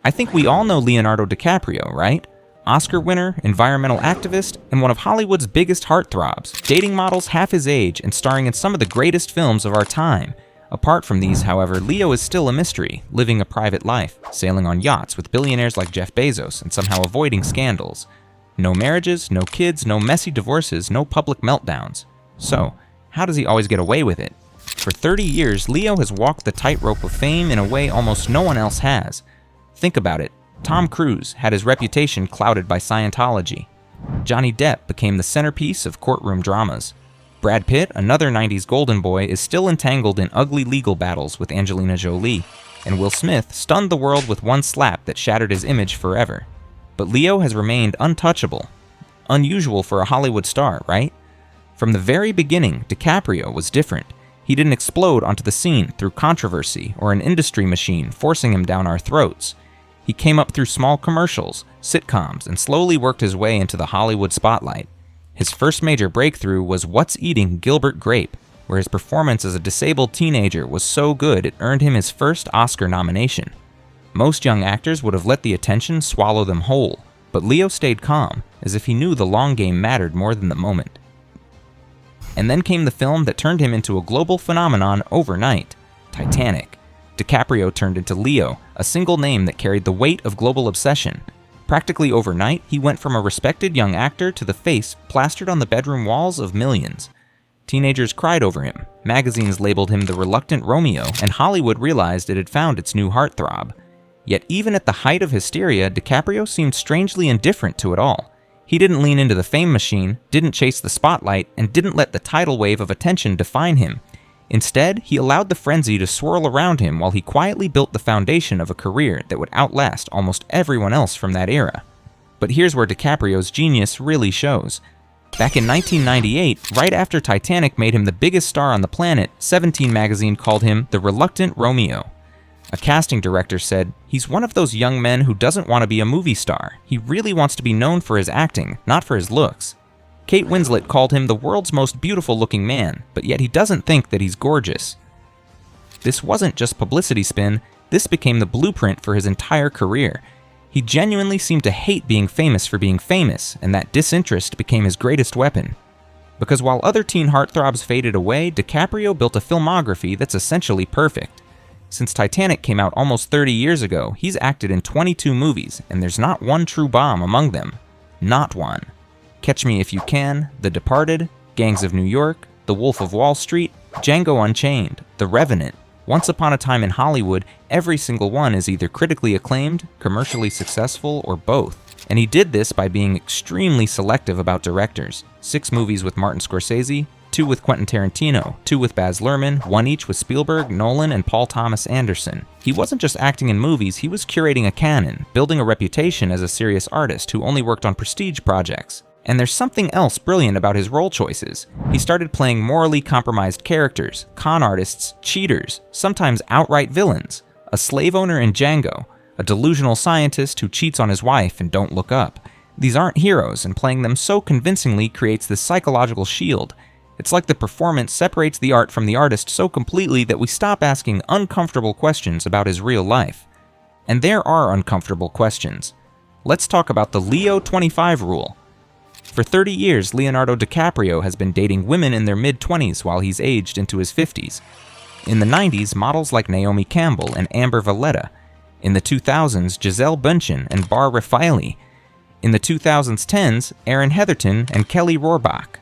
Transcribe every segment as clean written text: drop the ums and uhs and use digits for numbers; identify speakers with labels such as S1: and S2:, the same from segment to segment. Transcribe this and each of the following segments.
S1: I think we all know Leonardo DiCaprio, right? Oscar winner, environmental activist, and one of Hollywood's biggest heartthrobs, dating models half his age and starring in some of the greatest films of our time. Apart from these, however, Leo is still a mystery, living a private life, sailing on yachts with billionaires like Jeff Bezos and somehow avoiding scandals. No marriages, no kids, no messy divorces, no public meltdowns. So, how does he always get away with it? For 30 years, Leo has walked the tightrope of fame in a way almost no one else has. Think about it. Tom Cruise had his reputation clouded by Scientology. Johnny Depp became the centerpiece of courtroom dramas. Brad Pitt, another 90s golden boy, is still entangled in ugly legal battles with Angelina Jolie. And Will Smith stunned the world with one slap that shattered his image forever. But Leo has remained untouchable. Unusual for a Hollywood star, right? From the very beginning, DiCaprio was different. He didn't explode onto the scene through controversy or an industry machine forcing him down our throats. He came up through small commercials, sitcoms, and slowly worked his way into the Hollywood spotlight. His first major breakthrough was What's Eating Gilbert Grape, where his performance as a disabled teenager was so good it earned him his first Oscar nomination. Most young actors would have let the attention swallow them whole, but Leo stayed calm, as if he knew the long game mattered more than the moment. And then came the film that turned him into a global phenomenon overnight, Titanic. DiCaprio turned into Leo, a single name that carried the weight of global obsession. Practically overnight, he went from a respected young actor to the face plastered on the bedroom walls of millions. Teenagers cried over him, magazines labeled him the reluctant Romeo, and Hollywood realized it had found its new heartthrob. Yet even at the height of hysteria, DiCaprio seemed strangely indifferent to it all. He didn't lean into the fame machine, didn't chase the spotlight, and didn't let the tidal wave of attention define him. Instead, he allowed the frenzy to swirl around him while he quietly built the foundation of a career that would outlast almost everyone else from that era. But here's where DiCaprio's genius really shows. Back in 1998, right after Titanic made him the biggest star on the planet, 17 magazine called him the reluctant Romeo. A casting director said, "He's one of those young men who doesn't want to be a movie star. He really wants to be known for his acting, not for his looks." Kate Winslet called him the world's most beautiful-looking man, but yet he doesn't think that he's gorgeous. This wasn't just publicity spin, this became the blueprint for his entire career. He genuinely seemed to hate being famous for being famous, and that disinterest became his greatest weapon. Because while other teen heartthrobs faded away, DiCaprio built a filmography that's essentially perfect. Since Titanic came out almost 30 years ago, he's acted in 22 movies, and there's not one true bomb among them. Not one. Catch Me If You Can, The Departed, Gangs of New York, The Wolf of Wall Street, Django Unchained, The Revenant. Once Upon a Time in Hollywood, every single one is either critically acclaimed, commercially successful, or both. And he did this by being extremely selective about directors. 6 movies with Martin Scorsese, 2 with Quentin Tarantino, 2 with Baz Luhrmann, 1 each with Spielberg, Nolan, and Paul Thomas Anderson. He wasn't just acting in movies, he was curating a canon, building a reputation as a serious artist who only worked on prestige projects. And there's something else brilliant about his role choices. He started playing morally compromised characters, con artists, cheaters, sometimes outright villains, a slave owner in Django, a delusional scientist who cheats on his wife and don't look up. These aren't heroes, and playing them so convincingly creates this psychological shield. It's like the performance separates the art from the artist so completely that we stop asking uncomfortable questions about his real life. And there are uncomfortable questions. Let's talk about the Leo 25 rule. For 30 years, Leonardo DiCaprio has been dating women in their mid-20s while he's aged into his 50s. In the 90s, models like Naomi Campbell and Amber Valletta. In the 2000s, Gisele Bündchen and Bar Refaeli. In the 2010s, Erin Heatherton and Kelly Rohrbach.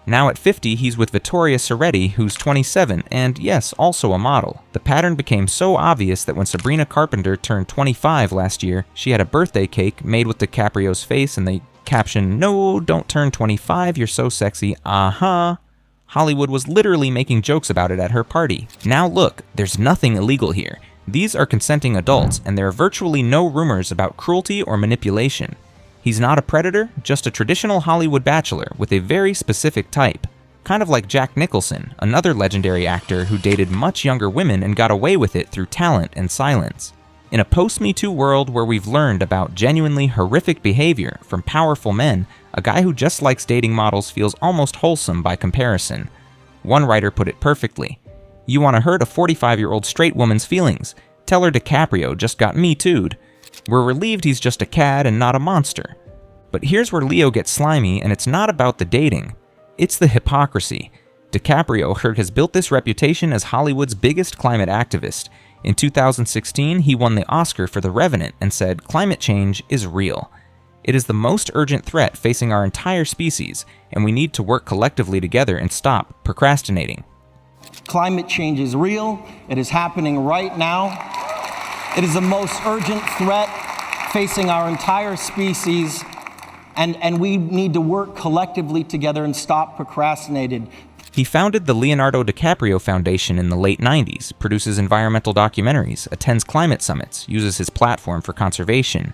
S1: Now at 50, he's with Vittoria Soretti, who's 27, and yes, also a model. The pattern became so obvious that when Sabrina Carpenter turned 25 last year, she had a birthday cake made with DiCaprio's face and the caption, "No, don't turn 25, you're so sexy, Hollywood was literally making jokes about it at her party. Now look, there's nothing illegal here. These are consenting adults, and there are virtually no rumors about cruelty or manipulation. He's not a predator, just a traditional Hollywood bachelor with a very specific type. Kind of like Jack Nicholson, another legendary actor who dated much younger women and got away with it through talent and silence. In a post-Me Too world where we've learned about genuinely horrific behavior from powerful men, a guy who just likes dating models feels almost wholesome by comparison. One writer put it perfectly. You want to hurt a 45-year-old straight woman's feelings? Tell her DiCaprio just got Me Too'd. We're relieved he's just a cad and not a monster. But here's where Leo gets slimy, and it's not about the dating. It's the hypocrisy. DiCaprio has built this reputation as Hollywood's biggest climate activist. In 2016, he won the Oscar for The Revenant and said, "Climate change is real. It is the most urgent threat facing our entire species, and we need to work collectively together and stop procrastinating."
S2: Climate change is real. It is happening right now. It is the most urgent threat facing our entire species, and we need to work collectively together and stop procrastinating.
S1: He founded the Leonardo DiCaprio Foundation in the late 90s, produces environmental documentaries, attends climate summits, uses his platform for conservation.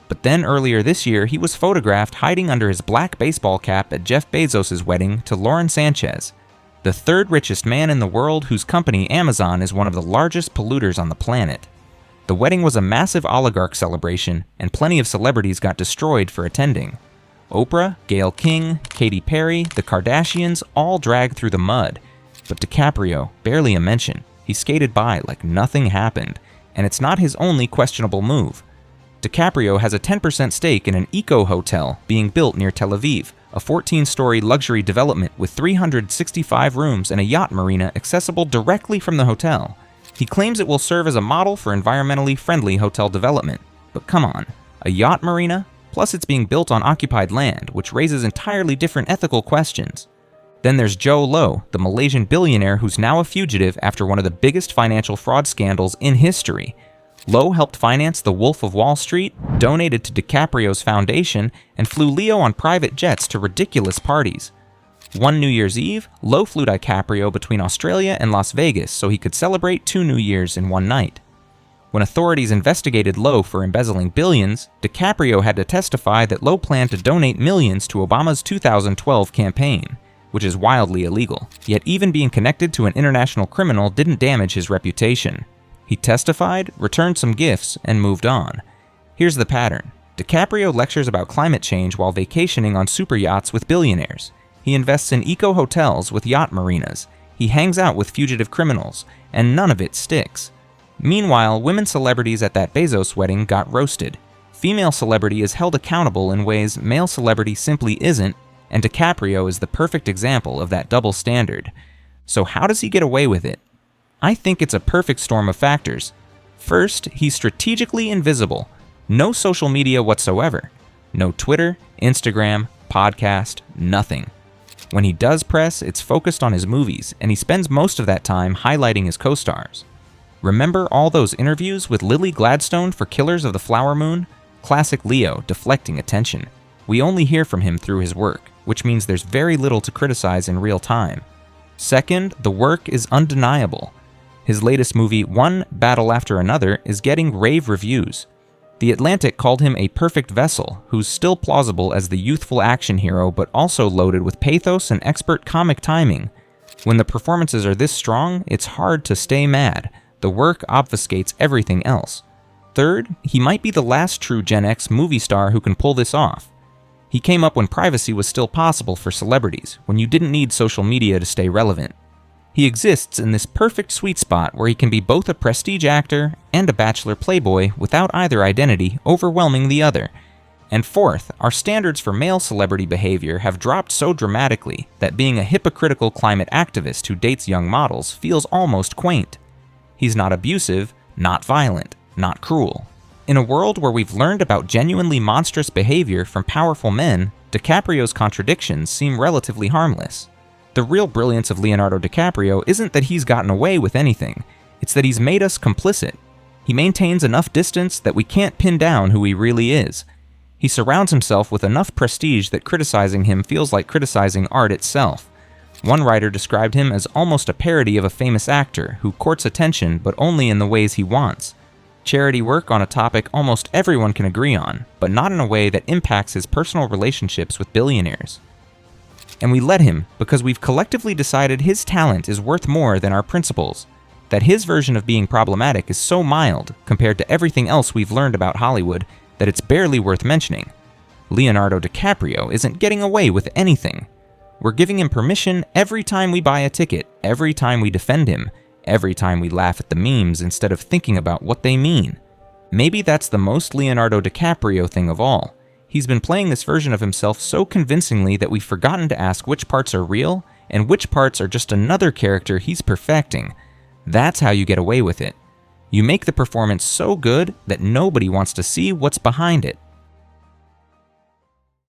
S1: But then earlier this year, he was photographed hiding under his black baseball cap at Jeff Bezos' wedding to Lauren Sanchez, the third richest man in the world whose company, Amazon, is one of the largest polluters on the planet. The wedding was a massive oligarch celebration, and plenty of celebrities got destroyed for attending. Oprah, Gayle King, Katy Perry, the Kardashians all dragged through the mud. But DiCaprio, barely a mention. He skated by like nothing happened, and it's not his only questionable move. DiCaprio has a 10% stake in an eco-hotel being built near Tel Aviv, a 14-story luxury development with 365 rooms and a yacht marina accessible directly from the hotel. He claims it will serve as a model for environmentally friendly hotel development. But come on, a yacht marina? Plus it's being built on occupied land, which raises entirely different ethical questions. Then there's Joe Low, the Malaysian billionaire who's now a fugitive after one of the biggest financial fraud scandals in history. Low helped finance the Wolf of Wall Street, donated to DiCaprio's foundation, and flew Leo on private jets to ridiculous parties. One New Year's Eve, Low flew DiCaprio between Australia and Las Vegas so he could celebrate 2 New Years in one night. When authorities investigated Low for embezzling billions, DiCaprio had to testify that Low planned to donate millions to Obama's 2012 campaign, which is wildly illegal. Yet even being connected to an international criminal didn't damage his reputation. He testified, returned some gifts, and moved on. Here's the pattern. DiCaprio lectures about climate change while vacationing on super yachts with billionaires. He invests in eco-hotels with yacht marinas. He hangs out with fugitive criminals, and none of it sticks. Meanwhile, women celebrities at that Bezos wedding got roasted. Female celebrity is held accountable in ways male celebrity simply isn't, and DiCaprio is the perfect example of that double standard. So how does he get away with it? I think it's a perfect storm of factors. First, he's strategically invisible. No social media whatsoever. No Twitter, Instagram, podcast, nothing. When he does press, it's focused on his movies, and he spends most of that time highlighting his co-stars. Remember all those interviews with Lily Gladstone for Killers of the Flower Moon? Classic Leo, deflecting attention. We only hear from him through his work, which means there's very little to criticize in real time. Second, the work is undeniable. His latest movie, One Battle After Another, is getting rave reviews. The Atlantic called him a perfect vessel, who's still plausible as the youthful action hero but also loaded with pathos and expert comic timing. When the performances are this strong, it's hard to stay mad. The work obfuscates everything else. Third, he might be the last true Gen X movie star who can pull this off. He came up when privacy was still possible for celebrities, when you didn't need social media to stay relevant. He exists in this perfect sweet spot where he can be both a prestige actor and a bachelor playboy without either identity overwhelming the other. And fourth, our standards for male celebrity behavior have dropped so dramatically that being a hypocritical climate activist who dates young models feels almost quaint. He's not abusive, not violent, not cruel. In a world where we've learned about genuinely monstrous behavior from powerful men, DiCaprio's contradictions seem relatively harmless. The real brilliance of Leonardo DiCaprio isn't that he's gotten away with anything, it's that he's made us complicit. He maintains enough distance that we can't pin down who he really is. He surrounds himself with enough prestige that criticizing him feels like criticizing art itself. One writer described him as almost a parody of a famous actor who courts attention but only in the ways he wants. Charity work on a topic almost everyone can agree on, but not in a way that impacts his personal relationships with billionaires. And we let him because we've collectively decided his talent is worth more than our principles, that his version of being problematic is so mild compared to everything else we've learned about Hollywood that it's barely worth mentioning. Leonardo DiCaprio isn't getting away with anything. We're giving him permission every time we buy a ticket, every time we defend him, every time we laugh at the memes instead of thinking about what they mean. Maybe that's the most Leonardo DiCaprio thing of all. He's been playing this version of himself so convincingly that we've forgotten to ask which parts are real and which parts are just another character he's perfecting. That's how you get away with it. You make the performance so good that nobody wants to see what's behind it.